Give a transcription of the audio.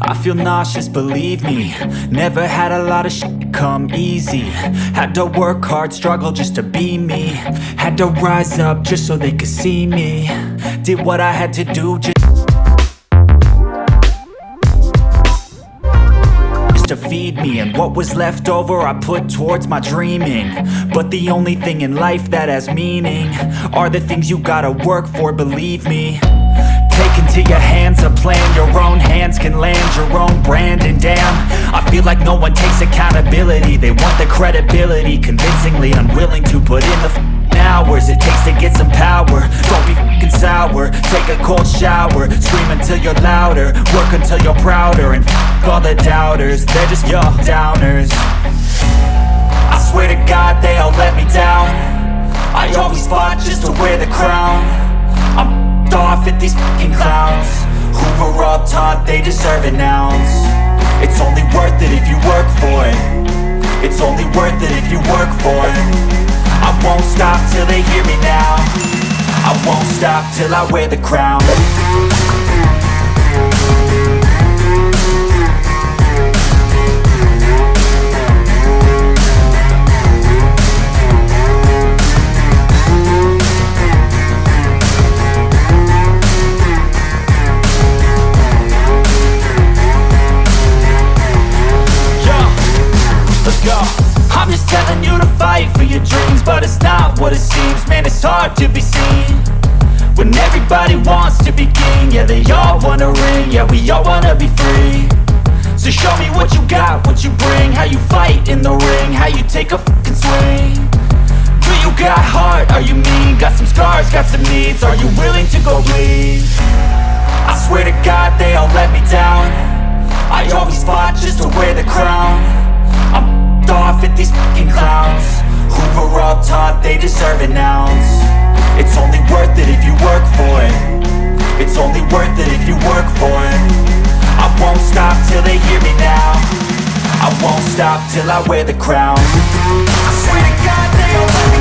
I feel nauseous, believe me. Never had a lot of shit come easy. Had to work hard, struggle just to be me. Had to rise up just so they could see me. Did what I had to do just to feed me, and what was left over I put towards my dreaming. But the only thing in life that has meaning are the things you gotta work for, believe me. Take into your hands a plan, your own hands can land your own brand. And damn, I feel like no one takes accountability. They want the credibility, convincingly unwilling to put in the hours it takes to get some power. Don't be f***ing sour, take a cold shower. Scream until you're louder, work until you're prouder. And f*** all the doubters, they're just your downers. I swear to God they all let me down. I always fought just to wear the crown. I'm off at these f***ing clowns who were all taught they deserve an ounce. It's only worth it if you work for it. It's only worth it if you work for it. I won't stop till they hear me now. I won't stop till I wear the crown. I'm just telling you to fight for your dreams, but it's not what it seems. Man, it's hard to be seen when everybody wants to be king. Yeah, they all wanna ring, yeah, we all wanna be free. So show me what you got, what you bring, how you fight in the ring, how you take a fucking swing. Do you got heart, are you mean? Got some scars, got some needs, are you willing to go bleed? I swear to God they all let me down. I always fought just to wear the crown. I'm off at these f***ing clowns who were all taught they deserve an ounce. It's only worth it if you work for it. It's only worth it if you work for it. I won't stop till they hear me now. I won't stop till I wear the crown. I swear to God they all let me